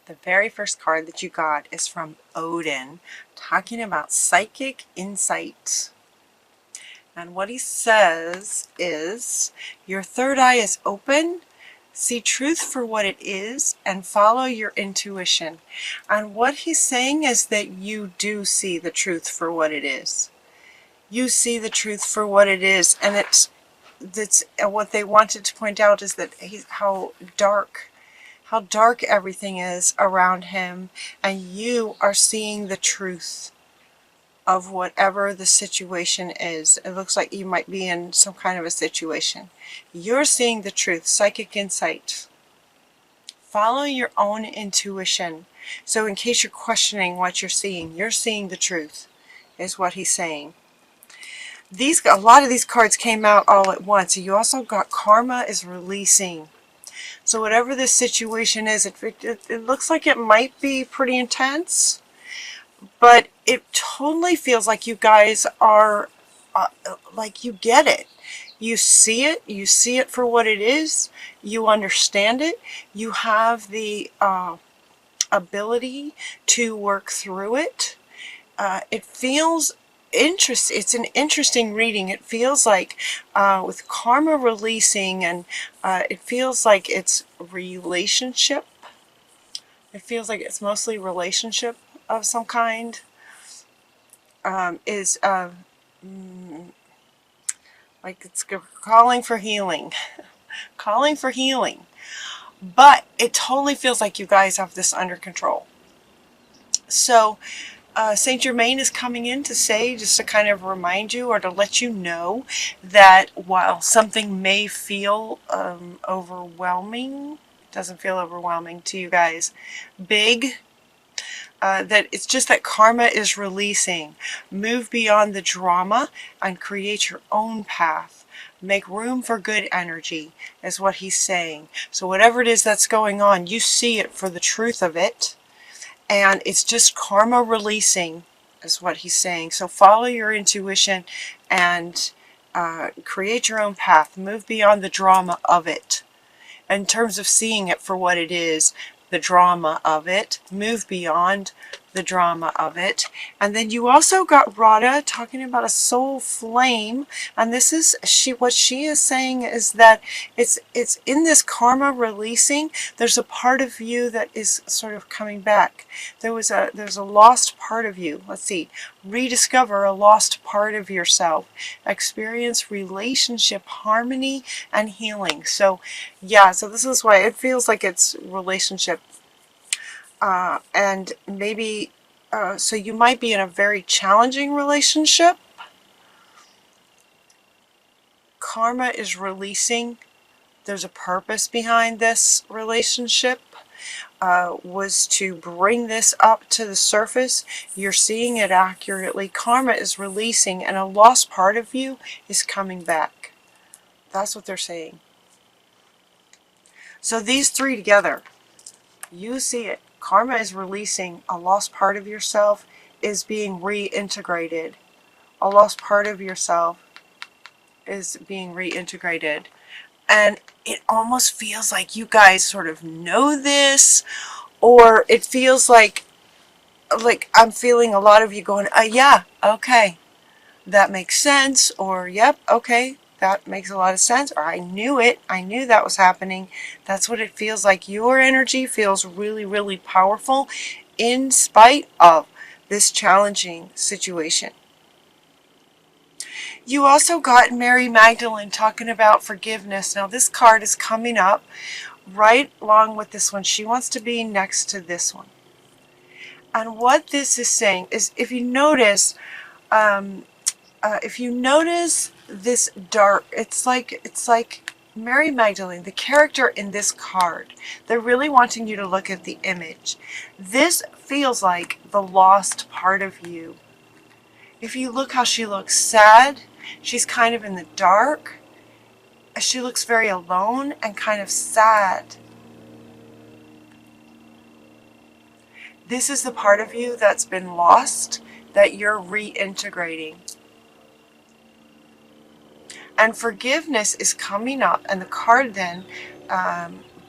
The very first card that you got is from Odin, talking about psychic insight. And what he says is, your third eye is open, see truth for what it is, and follow your intuition. And what he's saying is that you do see the truth for what it is. You see the truth for what it is, and it's what they wanted to point out is that how dark everything is around him, and you are seeing the truth of whatever the situation is. It looks like you might be in some kind of a situation. You're seeing the truth, psychic insight. Follow your own intuition. So in case you're questioning what you're seeing the truth, is what he's saying. A lot of these cards came out all at once. You also got karma is releasing. So whatever this situation is, it looks like it might be pretty intense, but it totally feels like you guys are, like you get it. You see it for what it is, you understand it, you have the ability to work through it. It feels interesting. It's an interesting reading. It feels like with karma releasing, and it feels like it's relationship. It feels like it's mostly relationship of some kind. Like it's calling for healing. Calling for healing. But it totally feels like you guys have this under control. So Saint Germain is coming in to say, just to kind of remind you or to let you know that while something may feel overwhelming, doesn't feel overwhelming to you guys, big, that it's just that karma is releasing. Move beyond the drama and create your own path. Make room for good energy, is what he's saying. So whatever it is that's going on, you see it for the truth of it. And it's just karma releasing, is what he's saying. So follow your intuition and create your own path. Move beyond the drama of it. In terms of seeing it for what it is, the drama of it. Move beyond the drama of it. And then you also got Radha talking about a soul flame, and this is what she is saying is that it's in this karma releasing, there's a part of you that is sort of coming back. There's a lost part of you. Let's see. Rediscover a lost part of yourself. Experience relationship harmony and healing. So yeah, so this is why it feels like it's relationship. And maybe, so you might be in a very challenging relationship. Karma is releasing. There's a purpose behind this relationship. Was to bring this up to the surface. You're seeing it accurately. Karma is releasing, and a lost part of you is coming back. That's what they're saying. So these three together, you see it. Karma is releasing. A lost part of yourself is being reintegrated. A lost part of yourself is being reintegrated. And it almost feels like you guys sort of know this, or it feels like I'm feeling a lot of you going, yeah, okay, that makes sense, or yep, okay, that makes a lot of sense, or I knew it, I knew that was happening. That's what it feels like. Your energy feels really, really powerful in spite of this challenging situation. You also got Mary Magdalene talking about forgiveness. Now this card is coming up right along with this one. She wants to be next to this one. And what this is saying is, if you notice this dark, it's like Mary Magdalene, the character in this card, they're really wanting you to look at the image. This feels like the lost part of you. If you look how she looks sad, she's kind of in the dark. She looks very alone and kind of sad. This is the part of you that's been lost, that you're reintegrating. And forgiveness is coming up, and the card then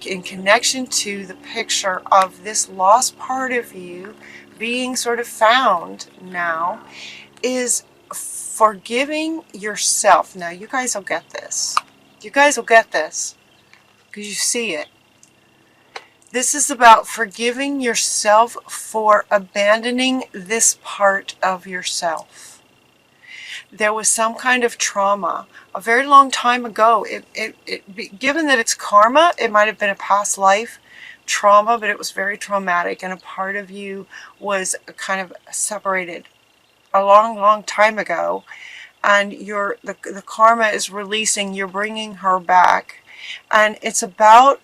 in connection to the picture of this lost part of you being sort of found now, is forgiving yourself. Now, you guys will get this. You guys will get this because you see it. This is about forgiving yourself for abandoning this part of yourself. There was some kind of trauma a very long time ago. Given that it's karma, it might have been a past life trauma, but it was very traumatic, and a part of you was kind of separated a long time ago, and the karma is releasing. You're bringing her back. And it's about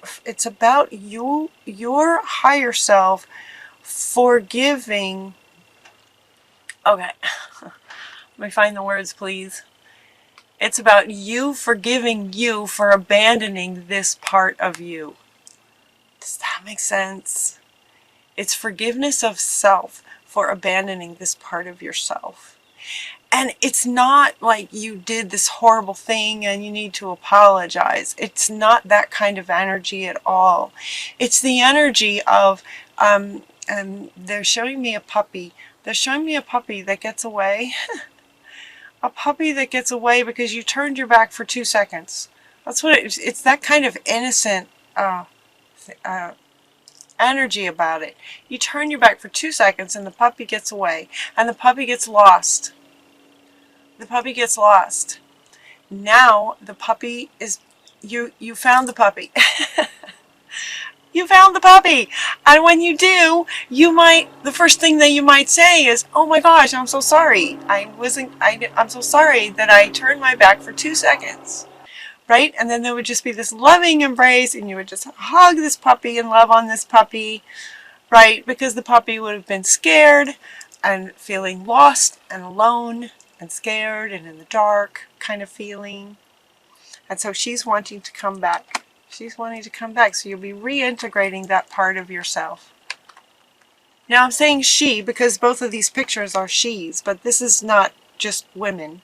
you, your higher self, forgiving. Okay, let me find the words, please. It's about you forgiving you for abandoning this part of you. Does that make sense? It's forgiveness of self for abandoning this part of yourself. And it's not like you did this horrible thing and you need to apologize. It's not that kind of energy at all. It's the energy of, they're showing me a puppy. They're showing me a puppy that gets away. A puppy that gets away because you turned your back for 2 seconds. That's what it's that kind of innocent energy about it. You turn your back for 2 seconds and the puppy gets away. And the puppy gets lost. The puppy gets lost. Now the puppy is, you found the puppy. You found the puppy. And when you do, the first thing that you might say is, oh my gosh, I'm so sorry. I'm so sorry that I turned my back for 2 seconds. Right? And then there would just be this loving embrace, and you would just hug this puppy and love on this puppy. Right? Because the puppy would have been scared and feeling lost and alone and scared and in the dark kind of feeling. And so she's wanting to come back. She's wanting to come back. So you'll be reintegrating that part of yourself. Now I'm saying she because both of these pictures are she's, but this is not just women.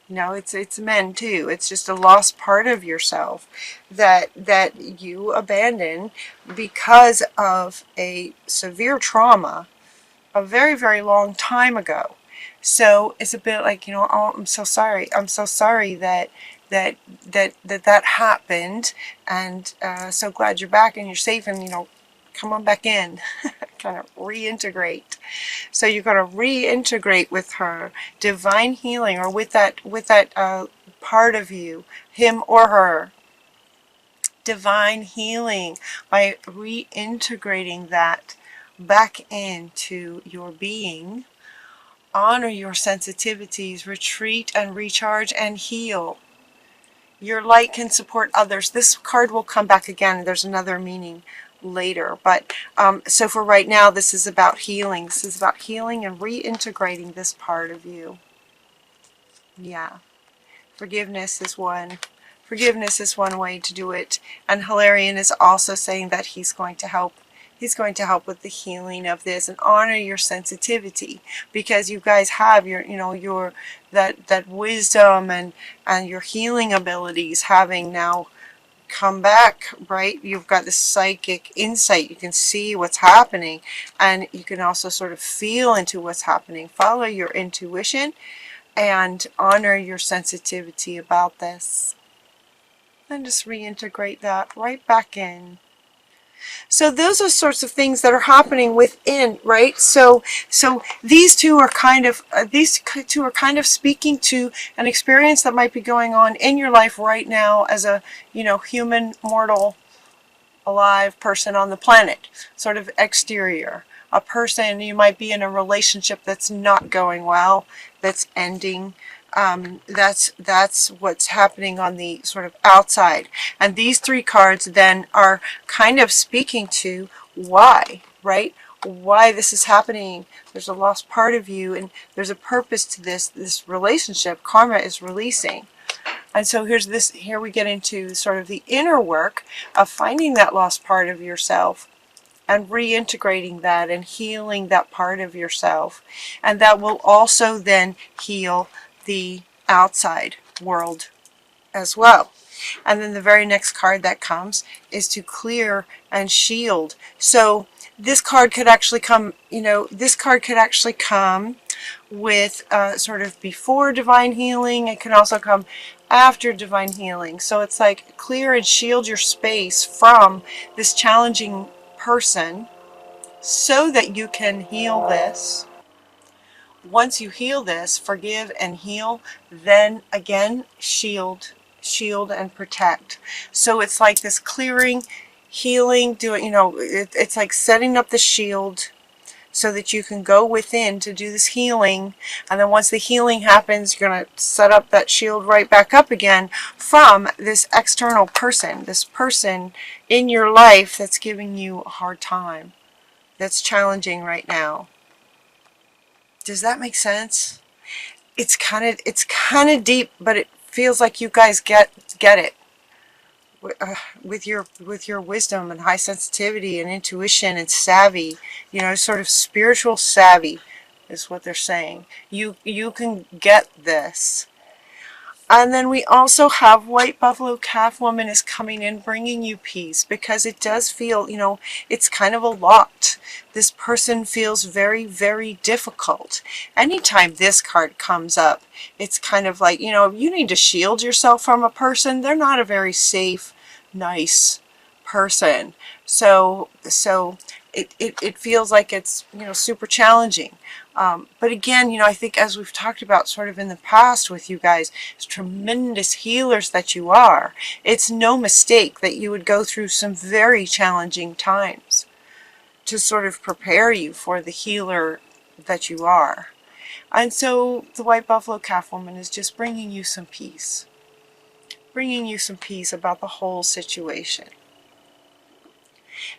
No, it's men too. It's just a lost part of yourself that you abandon because of a severe trauma a very long time ago. So it's a bit like, oh, I'm so sorry. I'm so sorry that happened, and so glad you're back and you're safe, and come on back in. Kind of reintegrate. So you're going to reintegrate with her, divine healing, or with that part of you, him or her. Divine healing by reintegrating that back into your being. Honor your sensitivities, retreat and recharge and heal. Your light can support others. This card will come back again. There's another meaning later. But so for right now, this is about healing. This is about healing and reintegrating this part of you. Yeah. Forgiveness is one. Forgiveness is one way to do it. And Hilarion is also saying that he's going to help. He's going to help with the healing of this, and honor your sensitivity, because you guys have your that wisdom and your healing abilities having now come back, right? You've got this psychic insight. You can see what's happening, and you can also sort of feel into what's happening. Follow your intuition and honor your sensitivity about this. And just reintegrate that right back in. So those are sorts of things that are happening within, right? So these two are kind of speaking to an experience that might be going on in your life right now as a human, mortal, alive person on the planet, sort of exterior. A person, you might be in a relationship that's not going well, that's ending. That's what's happening on the sort of outside. And these three cards then are kind of speaking to why, right? Why this is happening. There's a lost part of you, and there's a purpose to this relationship. Karma is releasing. And so here we get into sort of the inner work of finding that lost part of yourself and reintegrating that and healing that part of yourself. And that will also then heal the outside world as well. And then the very next card that comes is to clear and shield. So this card could actually come, this card could actually come with sort of before divine healing. It can also come after divine healing. So it's like clear and shield your space from this challenging person so that you can heal this. Once you heal this, forgive and heal, then again, shield and protect. So it's like this clearing, healing, it's like setting up the shield so that you can go within to do this healing. And then once the healing happens, you're going to set up that shield right back up again from this external person, this person in your life that's giving you a hard time, that's challenging right now. Does that make sense? It's kind of deep, but it feels like you guys get it with your wisdom and high sensitivity and intuition and savvy, sort of spiritual savvy is what they're saying. You can get this. And then we also have White Buffalo Calf Woman is coming in, bringing you peace, because it does feel, it's kind of a lot. This person feels very, very difficult. Anytime this card comes up, it's kind of like, you need to shield yourself from a person. They're not a very safe, nice person. So it feels like it's, super challenging. But again, I think as we've talked about sort of in the past with you guys, as tremendous healers that you are, it's no mistake that you would go through some very challenging times to sort of prepare you for the healer that you are. And so the White Buffalo Calf Woman is just bringing you some peace. Bringing you some peace about the whole situation.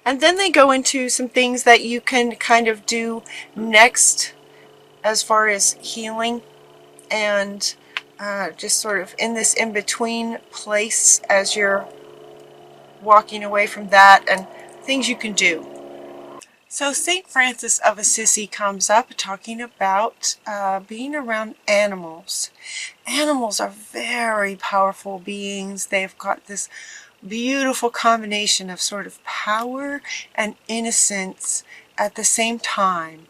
And then they go into some things that you can kind of do next as far as healing and just sort of in this in-between place as you're walking away from that and things you can do. So St. Francis of Assisi comes up talking about being around animals. Animals are very powerful beings. They've got this beautiful combination of sort of power and innocence at the same time.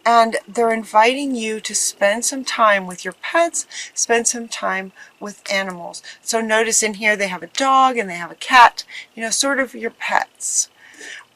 And they're inviting you to spend some time with your pets, spend some time with animals. So notice in here they have a dog and they have a cat, sort of your pets.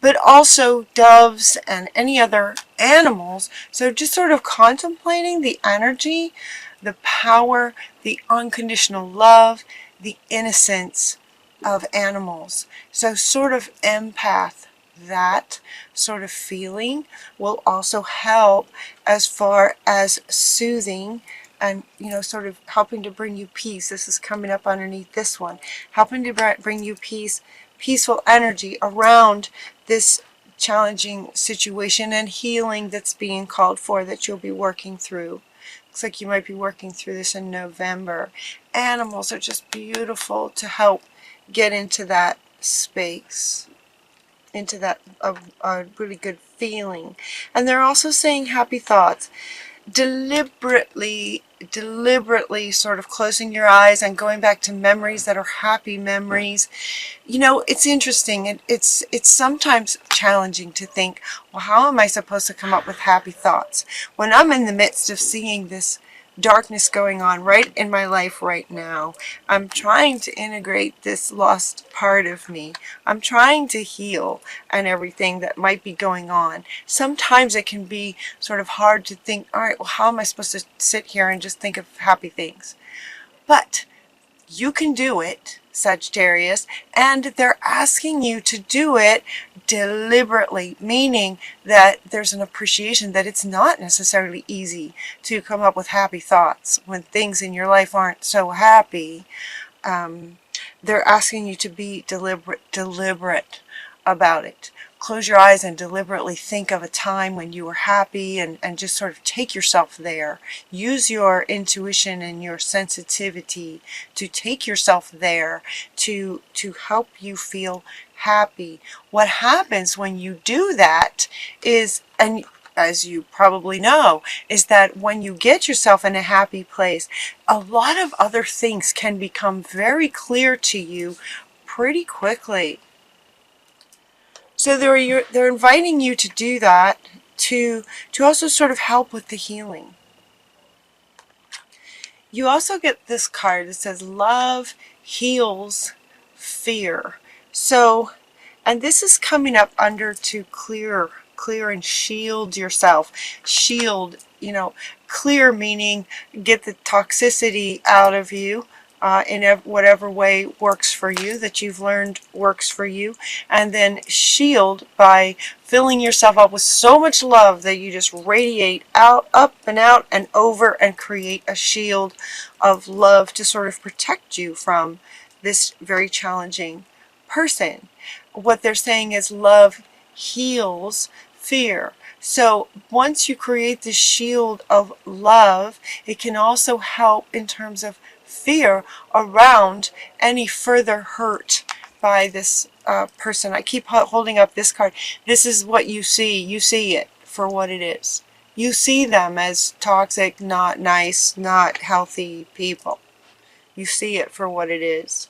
But also doves and any other animals. So just sort of contemplating the energy, the power, the unconditional love, the innocence of animals. So sort of empath. That sort of feeling will also help as far as soothing and, sort of helping to bring you peace. This is coming up underneath this one. Helping to bring you peace, peaceful energy around this challenging situation and healing that's being called for that you'll be working through. Looks like you might be working through this in November. Animals are just beautiful to help get into that space, into that a really good feeling. And they're also saying happy thoughts. Deliberately sort of closing your eyes and going back to memories that are happy memories. It's interesting. It's sometimes challenging to think, well, how am I supposed to come up with happy thoughts when I'm in the midst of seeing this darkness going on right in my life right now? I'm trying to integrate this lost part of me. I'm trying to heal and everything that might be going on. Sometimes it can be sort of hard to think, all right, well, how am I supposed to sit here and just think of happy things? But you can do it, Sagittarius, and they're asking you to do it deliberately, meaning that there's an appreciation that it's not necessarily easy to come up with happy thoughts when things in your life aren't so happy. They're asking you to be deliberate about it. Close your eyes and deliberately think of a time when you were happy and just sort of take yourself there. Use your intuition and your sensitivity to take yourself there to help you feel happy. What happens when you do that is, and as you probably know, is that when you get yourself in a happy place, a lot of other things can become very clear to you pretty quickly. So they're inviting you to do that, to also sort of help with the healing. You also get this card that says love heals fear. So, and this is coming up under to clear and shield yourself. Shield, clear meaning get the toxicity out of you in whatever way works for you, that you've learned works for you. And then shield by filling yourself up with so much love that you just radiate out, up and out and over, and create a shield of love to sort of protect you from this very challenging person. What they're saying is love heals fear. So once you create this shield of love, it can also help in terms of fear around any further hurt by this person. I keep holding up this card. This is what you see. You see it for what it is. You see them as toxic, not nice, not healthy people. You see it for what it is.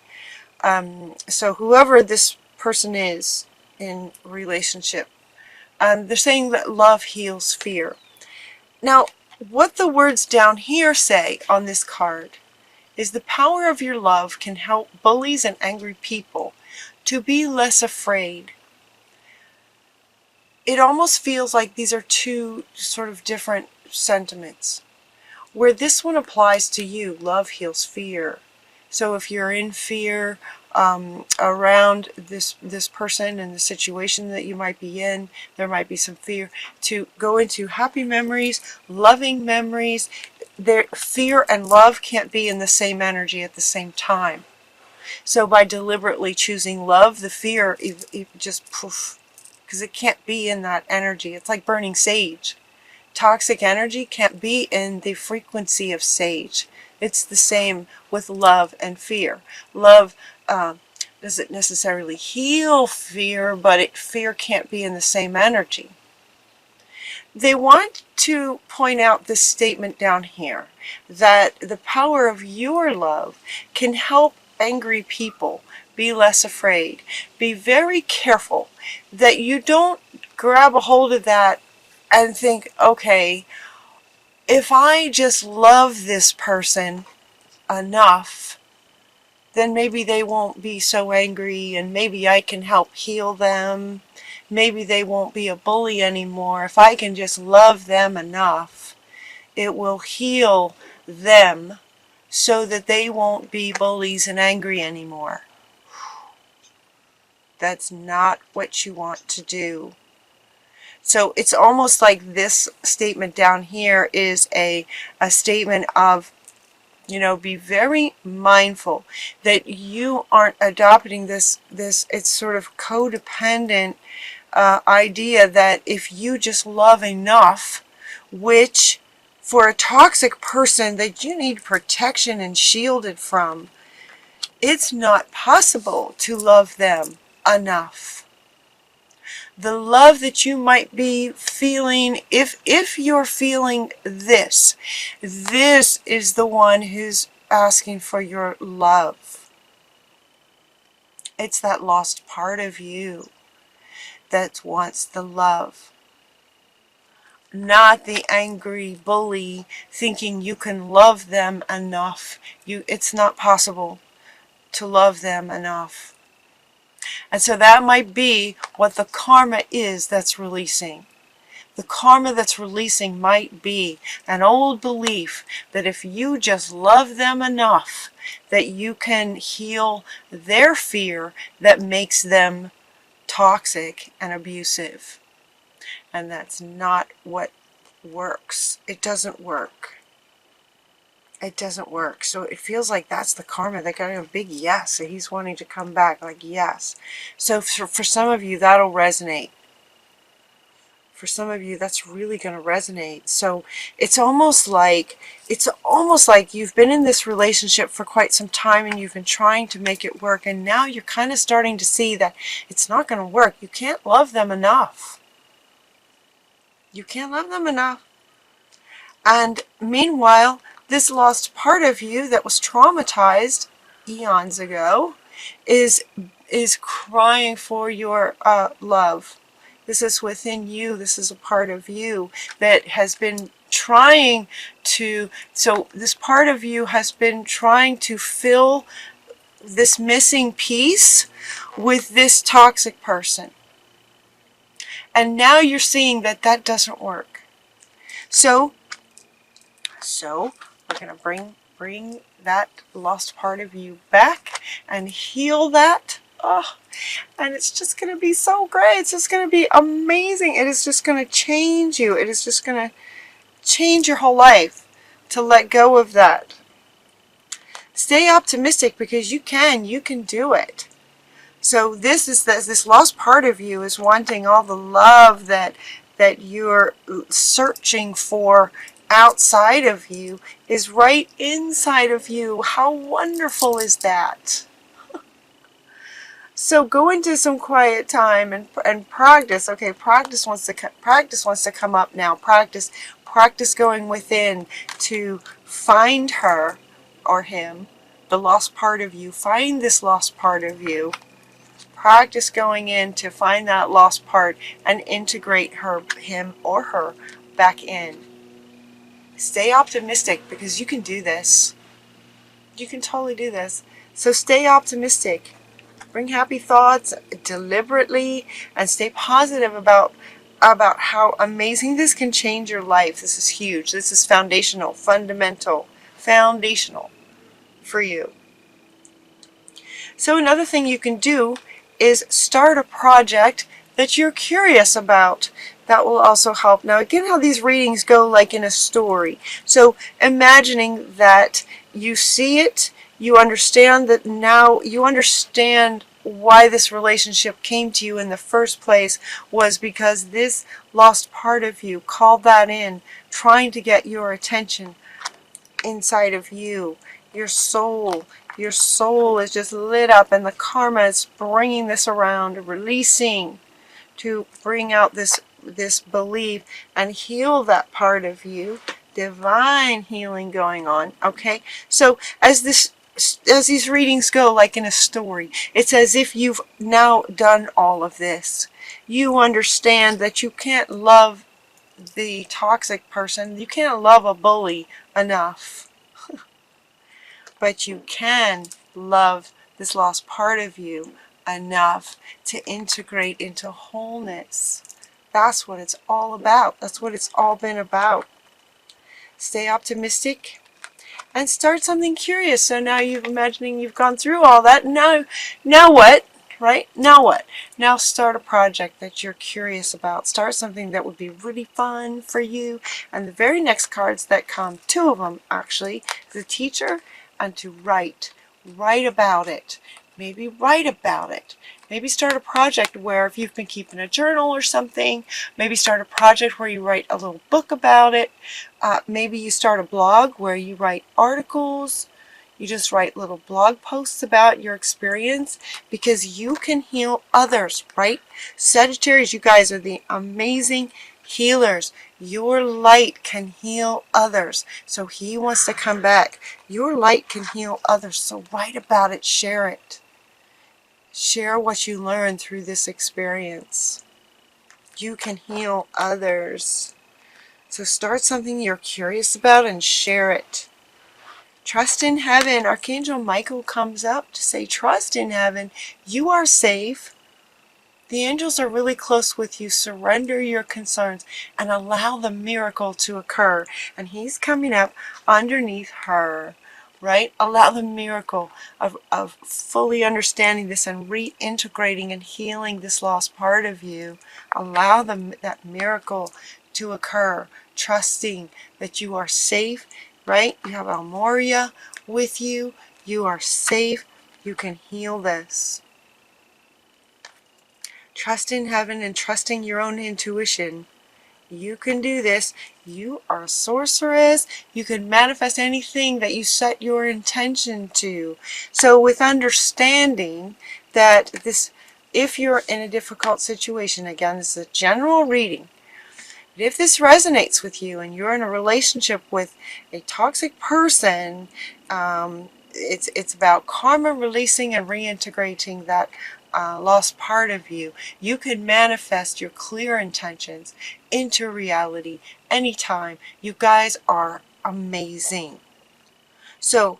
So whoever this person is in relationship, they're saying that love heals fear. Now, what the words down here say on this card is the power of your love can help bullies and angry people to be less afraid. It almost feels like these are two sort of different sentiments. Where this one applies to you, love heals fear. So if you're in fear around this person and the situation that you might be in, there might be some fear, to go into happy memories, loving memories. Fear and love can't be in the same energy at the same time. So by deliberately choosing love, the fear just poof, because it can't be in that energy. It's like burning sage. Toxic energy can't be in the frequency of sage. It's the same with love and fear. Love doesn't necessarily heal fear, but fear can't be in the same energy. They want to point out this statement down here, that the power of your love can help angry people be less afraid. Be very careful that you don't grab a hold of that and think, okay, if I just love this person enough, then maybe they won't be so angry and maybe I can help heal them. Maybe they won't be a bully anymore. If I can just love them enough, it will heal them so that they won't be bullies and angry anymore. That's not what you want to do. So it's almost like this statement down here is a statement of, be very mindful that you aren't adopting this it's sort of codependent idea that if you just love enough, which for a toxic person that you need protection and shielded from, it's not possible to love them enough. The love that you might be feeling, if you're feeling this is the one who's asking for your love. It's that lost part of you that wants the love. Not the angry bully thinking you can love them enough. It's not possible to love them enough. And so that might be what the karma is that's releasing. The karma that's releasing might be an old belief that if you just love them enough, that you can heal their fear that makes them toxic and abusive. And that's not what works. It doesn't work. It doesn't work. So it feels like that's the karma. They got a big yes. So he's wanting to come back, like yes. So for some of you, that'll resonate. For some of you, that's really going to resonate. So it's almost like you've been in this relationship for quite some time and you've been trying to make it work. And now you're kind of starting to see that it's not going to work. You can't love them enough. You can't love them enough. And meanwhile, this lost part of you that was traumatized eons ago is crying for your love. This is within you. This is a part of you that has been trying to, so this part of you has been trying to fill this missing piece with this toxic person. And now you're seeing that that doesn't work. So we're going to bring that lost part of you back and heal that. Oh, and it's just going to be so great. It's just going to be amazing. It is just going to change you. It is just going to change your whole life to let go of that. Stay optimistic because you can do it. So this lost part of you is wanting all the love that you're searching for outside of you is right inside of you. How wonderful is that? So go into some quiet time and practice. Okay, practice wants to come up now. Practice going within to find her or him, the lost part of you. Find this lost part of you. Practice going in to find that lost part and integrate him or her back in. Stay optimistic because you can do this. You can totally do this. So stay optimistic. Bring happy thoughts deliberately and stay positive about how amazing this can change your life. This is huge. This is foundational, fundamental, foundational for you. So another thing you can do is start a project that you're curious about. That will also help. Now again, how these readings go like in a story. So imagining that you see it, you understand that now you understand why this relationship came to you in the first place was because this lost part of you called that in, trying to get your attention inside of you. Your soul is just lit up and the karma is bringing this around, releasing to bring out this belief and heal that part of you. Divine healing going on. Okay, so as these readings go like in a story, it's as if you've now done all of this. You understand that you can't love the toxic person, you can't love a bully enough. But you can love this lost part of you enough to integrate into wholeness. That's what it's all about. That's what it's all been about. Stay optimistic and start something curious. So now you're imagining you've gone through all that. Now what? Right? Now what? Now start a project that you're curious about. Start something that would be really fun for you. And the very next cards that come, two of them actually, the teacher and to write. Write about it. Maybe write about it. Maybe start a project where if you've been keeping a journal or something, maybe start a project where you write a little book about it. Maybe you start a blog where you write articles. You just write little blog posts about your experience because you can heal others, right? Sagittarius, you guys are the amazing healers. Your light can heal others. So he wants to come back. Your light can heal others. So write about it. Share it. Share what you learned through this experience. You can heal others. So start something you're curious about and share it. Trust in heaven. Archangel Michael comes up to say, trust in heaven. You are safe. The angels are really close with you. Surrender your concerns and allow the miracle to occur. And he's coming up underneath her. Right? Allow the miracle of fully understanding this and reintegrating and healing this lost part of you. Allow that miracle to occur, trusting that you are safe, right? You have Almoria with you. You are safe. You can heal this. Trust in heaven and trusting your own intuition. You can do this. You are a sorceress. You can manifest anything that you set your intention to. So with understanding that if you're in a difficult situation, again, this is a general reading, But if this resonates with you and you're in a relationship with a toxic person, it's about karma releasing and reintegrating that lost part of you. You can manifest your clear intentions into reality anytime. You guys are amazing. So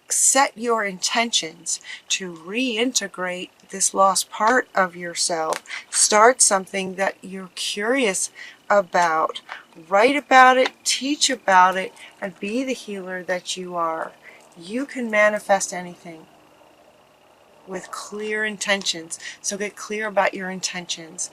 set your intentions to reintegrate this lost part of yourself. Start something that you're curious about. Write about it, teach about it, and be the healer that you are. You can manifest anything with clear intentions. So get clear about your intentions.